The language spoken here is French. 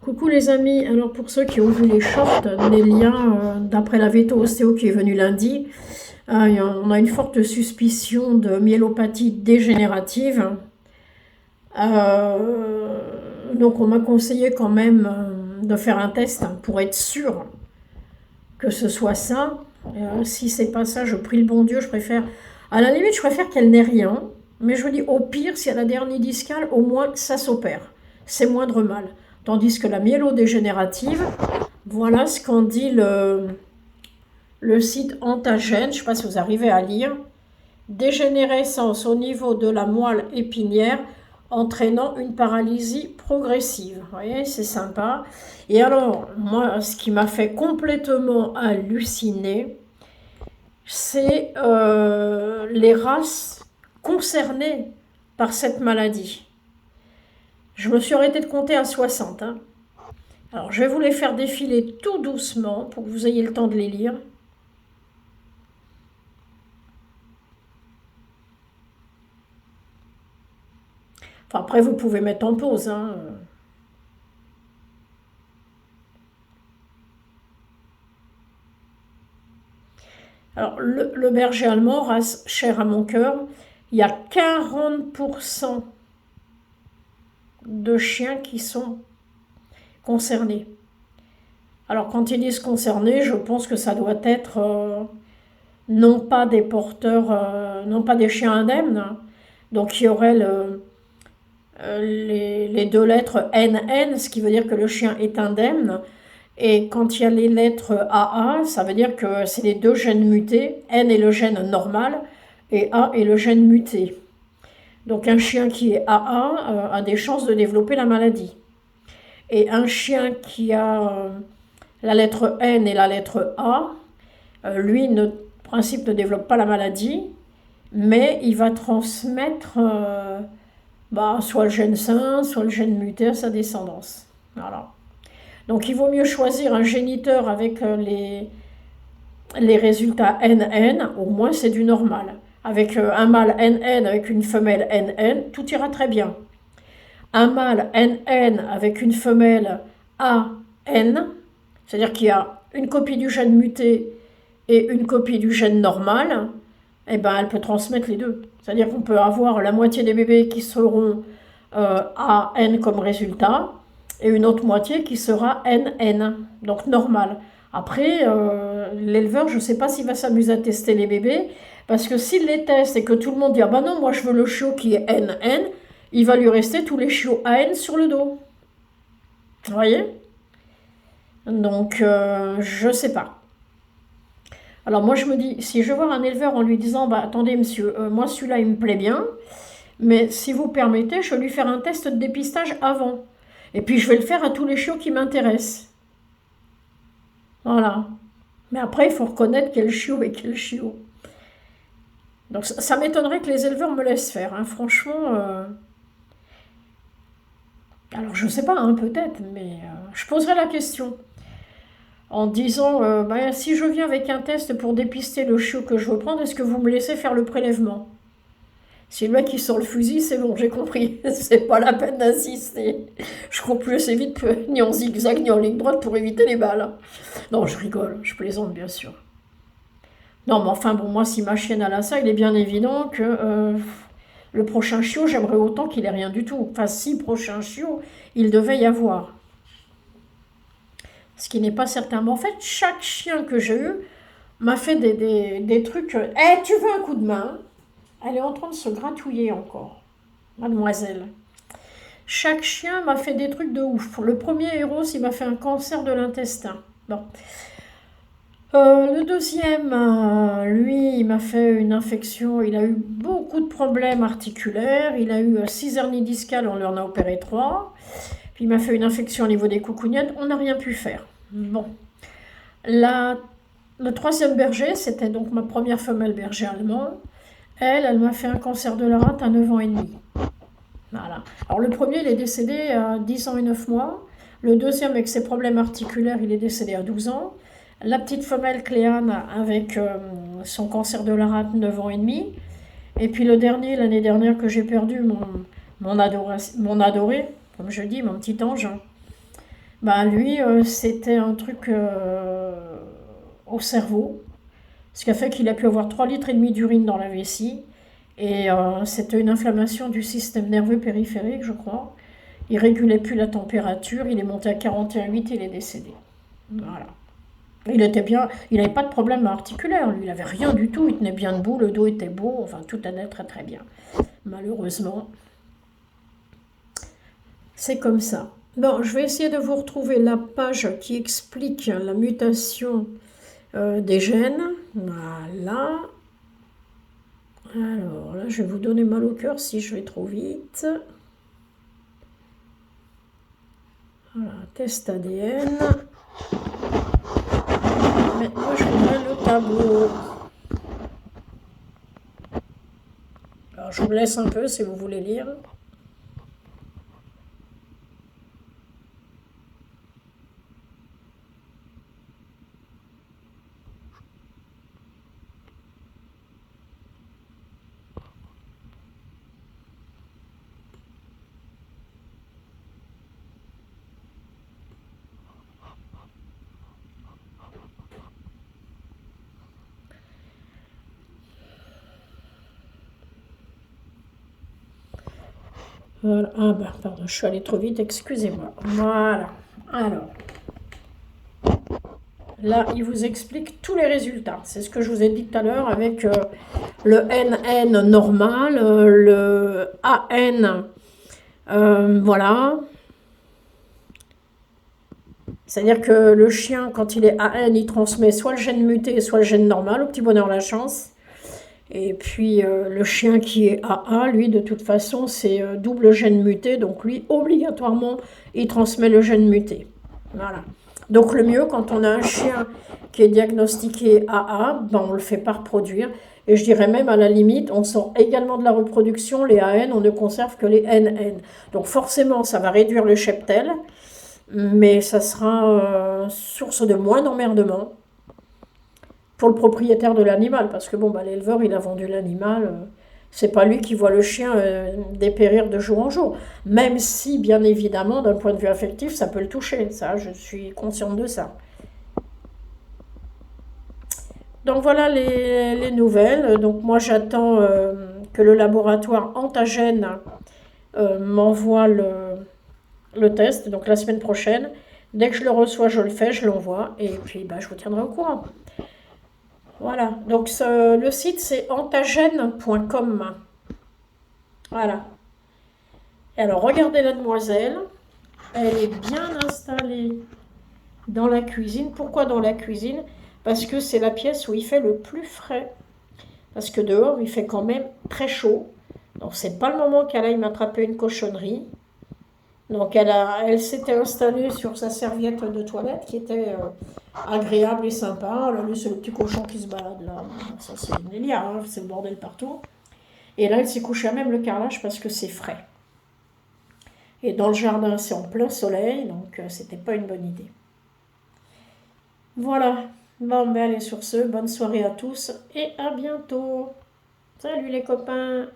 Coucou les amis, alors pour ceux qui ont vu les shorts, les liens, d'après la veto-ostéo qui est venue lundi, on a une forte suspicion de myélopathie dégénérative. Donc on m'a conseillé quand même de faire un test pour être sûr que ce soit ça. Si c'est pas ça, je prie le bon Dieu, je préfère... À la limite, je préfère qu'elle n'ait rien, mais je me dis au pire, si elle a des hernies discales, au moins ça s'opère. C'est moindre mal. Tandis que la myélodégénérative, voilà ce qu'en dit le site Antagène, je ne sais pas si vous arrivez à lire, dégénérescence au niveau de la moelle épinière entraînant une paralysie progressive. Vous voyez, c'est sympa. Et alors, moi, ce qui m'a fait complètement halluciner, c'est les races concernées par cette maladie. Je me suis arrêtée de compter à 60. Alors, je vais vous les faire défiler tout doucement pour que vous ayez le temps de les lire. Enfin, après, vous pouvez mettre en pause. Alors, le berger allemand, race chère à mon cœur, il y a 40% de chiens qui sont concernés. Alors, quand ils disent concernés, je pense que ça doit être non pas des porteurs, non pas des chiens indemnes, donc il y aurait les deux lettres NN, ce qui veut dire que le chien est indemne. Et quand il y a les lettres AA, ça veut dire que c'est les deux gènes mutés. N est le gène normal et A est le gène muté. Donc un chien qui est AA a des chances de développer la maladie. Et un chien qui a la lettre N et la lettre A, lui, en principe, ne développe pas la maladie, mais il va transmettre soit le gène sain, soit le gène muté à sa descendance. Voilà. Donc il vaut mieux choisir un géniteur avec les résultats NN, au moins c'est du normal. Avec un mâle NN avec une femelle NN, tout ira très bien. Un mâle NN avec une femelle AN, c'est-à-dire qu'il y a une copie du gène muté et une copie du gène normal, eh ben, elle peut transmettre les deux. C'est-à-dire qu'on peut avoir la moitié des bébés qui seront AN comme résultat, et une autre moitié qui sera NN, donc normal. Après, l'éleveur, je ne sais pas s'il va s'amuser à tester les bébés, parce que s'il les teste et que tout le monde dit « Ah ben non, moi je veux le chiot qui est NN », il va lui rester tous les chiots AN sur le dos. Vous voyez? Donc, je ne sais pas. Alors moi je me dis, si je vais voir un éleveur en lui disant « Bah attendez monsieur, moi celui-là il me plaît bien, mais si vous permettez, je vais lui faire un test de dépistage avant. » Et puis je vais le faire à tous les chiots qui m'intéressent. Voilà. Mais après, il faut reconnaître quel chiot est quel chiot. Donc ça m'étonnerait que les éleveurs me laissent faire. Franchement, alors je ne sais pas, peut-être, mais je poserai la question. En disant, si je viens avec un test pour dépister le chiot que je veux prendre, est-ce que vous me laissez faire le prélèvement? Si le mec il sort le fusil, c'est bon, j'ai compris. C'est pas la peine d'insister. Je cours plus assez vite ni en zigzag ni en ligne droite pour éviter les balles. Non, je rigole, je plaisante bien sûr. Non, mais enfin bon, moi si ma chienne a ça, il est bien évident que le prochain chiot, j'aimerais autant qu'il ait rien du tout. Enfin, si prochain chiot, il devait y avoir. Ce qui n'est pas certain. Mais en fait, chaque chien que j'ai eu m'a fait des trucs. Tu veux un coup de main? Elle est en train de se gratouiller encore, mademoiselle. Chaque chien m'a fait des trucs de ouf. Le premier héros, il m'a fait un cancer de l'intestin. Bon. Le deuxième, lui, il m'a fait une infection. Il a eu beaucoup de problèmes articulaires. Il a eu 6 hernies discales, on lui en a opéré 3. Puis il m'a fait une infection au niveau des coucougnettes. On n'a rien pu faire. Bon. Le troisième berger, c'était donc ma première femelle berger allemand. Elle m'a fait un cancer de la rate à 9 ans et demi. Voilà. Alors le premier, il est décédé à 10 ans et 9 mois. Le deuxième, avec ses problèmes articulaires, il est décédé à 12 ans. La petite femelle Cléane avec son cancer de la rate, 9 ans et demi. Et puis le dernier, l'année dernière, que j'ai perdu, mon adoré, comme je dis, mon petit ange. Bah lui, c'était un truc au cerveau, ce qui a fait qu'il a pu avoir 3,5 litres d'urine dans la vessie. Et c'était une inflammation du système nerveux périphérique, je crois. Il régulait plus la température, il est monté à 41,8, il est décédé. Voilà. Il était bien, il n'avait pas de problème articulaire, lui, il avait rien du tout, il tenait bien debout, le dos était beau, enfin tout allait très très bien. Malheureusement, c'est comme ça. Bon, je vais essayer de vous retrouver la page qui explique la mutation des gènes. Voilà. Alors là, je vais vous donner mal au cœur si je vais trop vite. Voilà, test ADN. Maintenant, je voudrais le tableau. Alors, je vous laisse un peu si vous voulez lire. Voilà. Ah bah, pardon, je suis allée trop vite, excusez-moi. Voilà. Alors, là, il vous explique tous les résultats. C'est ce que je vous ai dit tout à l'heure avec le NN normal, le AN, voilà. C'est-à-dire que le chien, quand il est AN, il transmet soit le gène muté, soit le gène normal, au petit bonheur la chance. Et puis le chien qui est AA, lui, de toute façon, c'est double gène muté, donc lui, obligatoirement, il transmet le gène muté. Voilà. Donc le mieux, quand on a un chien qui est diagnostiqué AA, ben, on le fait pas reproduire. Et je dirais même, à la limite, on sort également de la reproduction, les AN, on ne conserve que les NN. Donc forcément, ça va réduire le cheptel, mais ça sera source de moins d'emmerdement pour le propriétaire de l'animal, parce que bon, bah, l'éleveur, il a vendu l'animal, c'est pas lui qui voit le chien dépérir de jour en jour. Même si, bien évidemment, d'un point de vue affectif, ça peut le toucher. Ça, je suis consciente de ça. Donc voilà les nouvelles. Donc moi, j'attends que le laboratoire Antagène m'envoie le test, donc la semaine prochaine. Dès que je le reçois, je le fais, je l'envoie, et puis bah, je vous tiendrai au courant. Voilà, donc le site c'est antagène.com. Voilà. Et alors regardez la demoiselle, elle est bien installée dans la cuisine. Pourquoi dans la cuisine? Parce que c'est la pièce où il fait le plus frais. Parce que dehors il fait quand même très chaud. Donc c'est pas le moment qu'elle aille m'attraper une cochonnerie. Donc elle s'était installée sur sa serviette de toilette qui était agréable et sympa. Là, lui, c'est le petit cochon qui se balade là. Ça, c'est une Nélia, hein, c'est le bordel partout. Et là, elle s'est couchée à même le carrelage parce que c'est frais. Et dans le jardin, c'est en plein soleil, donc c'était pas une bonne idée. Voilà. Bon, ben allez, sur ce, bonne soirée à tous et à bientôt. Salut les copains!